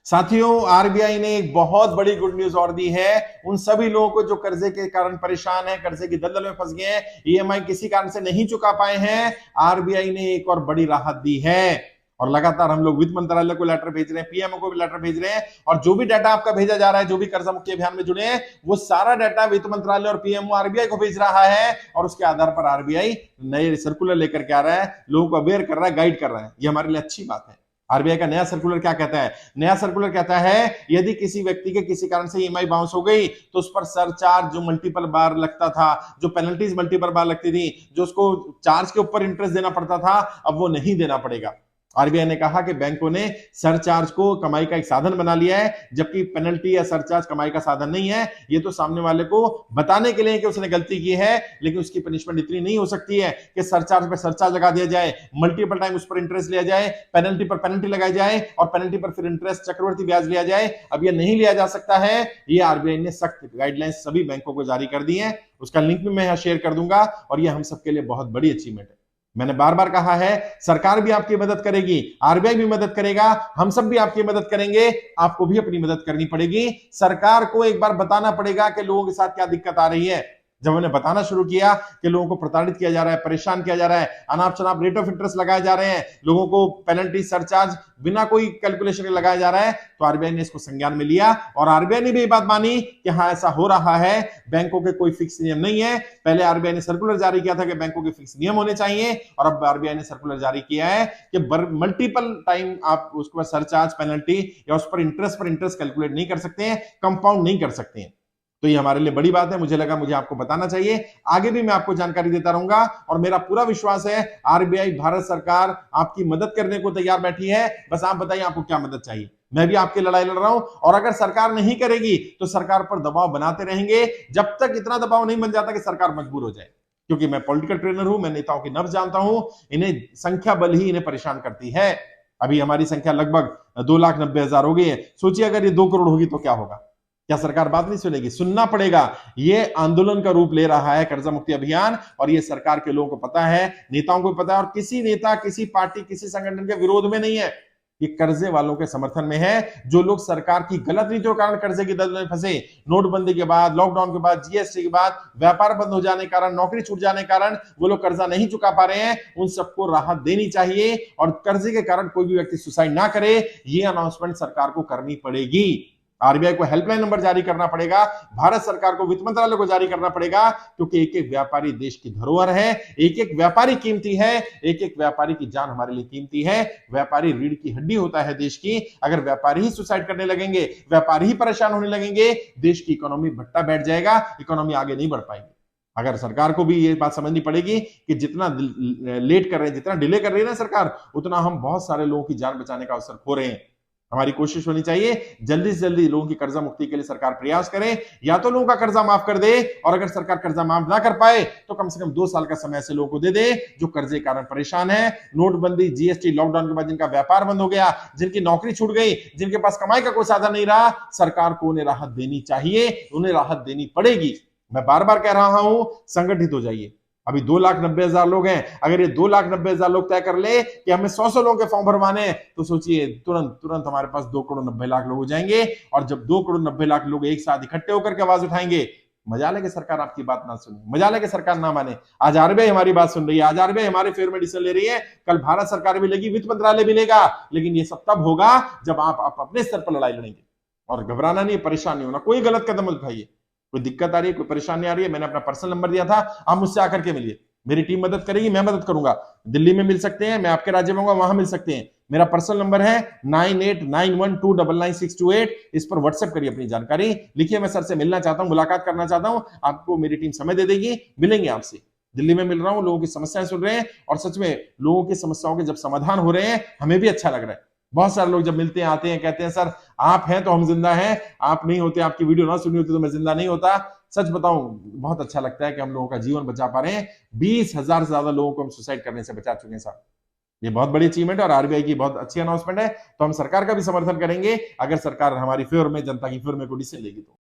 साथियों, आरबीआई ने एक बहुत बड़ी गुड न्यूज और दी है उन सभी लोगों को जो कर्जे के कारण परेशान हैं, कर्जे की दलदल में फंस गए हैं, ईएमआई किसी कारण से नहीं चुका पाए हैं। आरबीआई ने एक और बड़ी राहत दी है और लगातार हम लोग वित्त मंत्रालय को लेटर भेज रहे हैं, पीएमओ को भी लेटर भेज रहे हैं और जो भी डाटा आपका भेजा जा रहा है, जो भी कर्जा मुक्ति अभियान में जुड़े हैं, वो सारा डाटा वित्त मंत्रालय और पीएमओ आरबीआई को भेज रहा है और उसके आधार पर आरबीआई नए सर्कुलर लेकर के आ रहा है, लोगों को अवेयर कर रहा है, गाइड कर रहा है। ये हमारे लिए अच्छी बात है। आरबीआई का नया सर्कुलर क्या कहता है? नया सर्कुलर कहता है यदि किसी व्यक्ति के किसी कारण से ईएमआई बाउंस हो गई तो उस पर सरचार्ज जो मल्टीपल बार लगता था, जो पेनल्टीज मल्टीपल बार लगती थी, जो उसको चार्ज के ऊपर इंटरेस्ट देना पड़ता था, अब वो नहीं देना पड़ेगा। आरबीआई ने कहा कि बैंकों ने सरचार्ज को कमाई का एक साधन बना लिया है, जबकि पेनल्टी या सरचार्ज कमाई का साधन नहीं है। ये तो सामने वाले को बताने के लिए कि उसने गलती की है, लेकिन उसकी पनिशमेंट इतनी नहीं हो सकती है कि सरचार्ज पर सरचार्ज लगा दिया जाए, मल्टीपल टाइम उस पर इंटरेस्ट लिया जाए, पेनल्टी पर पेनल्टी लगाई जाए और पेनल्टी पर फिर इंटरेस्ट चक्रवर्ती ब्याज लिया जाए। अब यह नहीं लिया जा सकता है। ये आरबीआई ने सख्त गाइडलाइंस सभी बैंकों को जारी कर दी है। उसका लिंक भी मैं यहां शेयर कर दूंगा और यह हम सबके लिए बहुत बड़ी अचीवमेंट है। मैंने बार बार कहा है, सरकार भी आपकी मदद करेगी, आरबीआई भी मदद करेगा, हम सब भी आपकी मदद करेंगे। आपको भी अपनी मदद करनी पड़ेगी। सरकार को एक बार बताना पड़ेगा कि लोगों के साथ क्या दिक्कत आ रही है। जब हमने बताना शुरू किया कि लोगों को प्रताड़ित किया जा रहा है, परेशान किया जा रहा है, अनाप शनाप रेट ऑफ इंटरेस्ट लगाए जा रहे हैं, लोगों को पेनल्टी सरचार्ज बिना कोई कैलकुलेशन के लगाया जा रहा है, तो आरबीआई ने इसको संज्ञान में लिया और आरबीआई ने भी ये बात मानी कि हाँ, ऐसा हो रहा है। बैंकों के कोई फिक्स नियम नहीं है। पहले आरबीआई ने सर्कुलर जारी किया था कि बैंकों के फिक्स नियम होने चाहिए और अब आरबीआई ने सर्कुलर जारी किया है कि मल्टीपल टाइम आप उसके बाद सरचार्ज, पेनल्टी या उस पर इंटरेस्ट कैलकुलेट नहीं कर सकते हैं, कंपाउंड नहीं कर सकते हैं। तो ये हमारे लिए बड़ी बात है। मुझे लगा मुझे आपको बताना चाहिए। आगे भी मैं आपको जानकारी देता रहूंगा और मेरा पूरा विश्वास है आरबीआई, भारत सरकार आपकी मदद करने को तैयार बैठी है। बस आप बताइए आपको क्या मदद चाहिए। मैं भी आपकी लड़ाई लड़ रहा हूं और अगर सरकार नहीं करेगी तो सरकार पर दबाव बनाते रहेंगे जब तक इतना दबाव नहीं बन जाता कि सरकार मजबूर हो जाए। क्योंकि मैं पॉलिटिकल ट्रेनर हूं, मैं नेताओं की नब्ज जानता हूं। इन्हें संख्या बल ही इन्हें परेशान करती है। अभी हमारी संख्या लगभग 2,90,000 हो गई है। सोचिए अगर ये 2 करोड़ होगी तो क्या होगा? क्या सरकार बात नहीं सुनेगी? सुनना पड़ेगा। ये आंदोलन का रूप ले रहा है कर्जा मुक्ति अभियान और ये सरकार के लोगों को पता है, नेताओं को पता है और किसी नेता, किसी पार्टी, किसी संगठन के विरोध में नहीं है। ये कर्जे वालों के समर्थन में है, जो लोग सरकार की गलत नीतियों के कारण कर्जे की दलदल में फंसे। नोटबंदी के बाद, लॉकडाउन के बाद, जीएसटी के बाद, व्यापार बंद हो जाने के कारण, नौकरी छूट जाने के कारण वो लोग कर्जा नहीं चुका पा रहे हैं। उन सबको राहत देनी चाहिए और कर्जे के कारण कोई भी व्यक्ति सुसाइड ना करे, ये अनाउंसमेंट सरकार को करनी पड़ेगी। आरबीआई को हेल्पलाइन नंबर जारी करना पड़ेगा, भारत सरकार को, वित्त मंत्रालय को जारी करना पड़ेगा, क्योंकि एक एक व्यापारी देश की धरोहर है, एक एक व्यापारी कीमती है, एक एक व्यापारी की जान हमारे लिए कीमती है। व्यापारी रीढ़ की हड्डी होता है देश की। अगर व्यापारी ही सुसाइड करने लगेंगे, व्यापारी ही परेशान होने लगेंगे, देश की इकोनॉमी भट्टा बैठ जाएगा, इकोनॉमी आगे नहीं बढ़ पाएगी। अगर सरकार को भी ये बात समझनी पड़ेगी कि जितना लेट कर रहे हैं, जितना डिले कर रही है ना सरकार, उतना हम बहुत सारे लोगों की जान बचाने का अवसर खो रहे हैं। हमारी कोशिश होनी चाहिए जल्दी से जल्दी लोगों की कर्जा मुक्ति के लिए सरकार प्रयास करे, या तो लोगों का कर्जा माफ कर दे और अगर सरकार कर्जा माफ ना कर पाए तो कम से कम 2 साल का समय से लोगों को दे दे जो कर्जे के कारण परेशान है। नोटबंदी, जीएसटी, लॉकडाउन के बाद जिनका व्यापार बंद हो गया, जिनकी नौकरी छूट गई, जिनके पास कमाई का कोई साधन नहीं रहा, सरकार को उन्हें राहत देनी चाहिए, उन्हें राहत देनी पड़ेगी। मैं बार बार कह रहा हूं, संगठित हो जाइए। अभी 2,90,000 लोग हैं। अगर ये 2,90,000 लोग तय कर ले कि हमें 100 लोगों के फॉर्म भरवाने, तो सोचिए तुरंत हमारे पास 2,90,00,000 लोग हो जाएंगे। और जब 2,90,00,000 लोग एक साथ इकट्ठे होकर के आवाज उठाएंगे, मजा लेके सरकार आपकी बात ना सुने, मजा लेके सरकार ना माने। आज आरबीआई हमारी बात सुन रही है, आज आरबीआई हमारे फेवर में डिसीजन ले रही है, कल भारत सरकार भी लेगी, वित्त मंत्रालय भी लेगा। लेकिन ये सब तब होगा जब आप अपने स्तर पर लड़ाई लड़ेंगे। और घबराना नहीं, परेशान नहीं होना, कोई गलत कदम मत उठाइए। कोई दिक्कत आ रही है, कोई परेशानी आ रही है, मैंने अपना पर्सनल नंबर दिया था, आप मुझसे आकर के मिलिए। मेरी टीम मदद करेगी, मैं मदद करूंगा। दिल्ली में मिल सकते हैं, मैं आपके राज्य में होगा, वहां मिल सकते हैं। मेरा पर्सनल नंबर है 9891299628। इस पर व्हाट्सएप करिए अपनी जानकारी, लिखिए मैं सर से मिलना चाहता हूं, मुलाकात करना चाहता हूं। आपको मेरी टीम समय दे देगी, मिलेंगे आपसे। दिल्ली में मिल रहा हूं, लोगों की समस्याएं सुन रहे हैं और सच में लोगों की समस्याओं के जब समाधान हो रहे हैं, हमें भी अच्छा लग रहा है। बहुत सारे लोग जब मिलते हैं, आते हैं, कहते हैं सर आप हैं तो हम जिंदा हैं, आप नहीं होते, आपकी वीडियो ना सुनी होती तो मैं जिंदा नहीं होता। सच बताऊं, बहुत अच्छा लगता है कि हम लोगों का जीवन बचा पा रहे हैं। 20,000 से ज्यादा लोगों को हम सुसाइड करने से बचा चुके हैं साहब। ये बहुत बड़ी अचीवमेंट है और आरबीआई की बहुत अच्छी अनाउंसमेंट है। तो हम सरकार का भी समर्थन करेंगे अगर सरकार हमारी फेवर में, जनता की फेवर में कोई डिसीजन लेगी तो।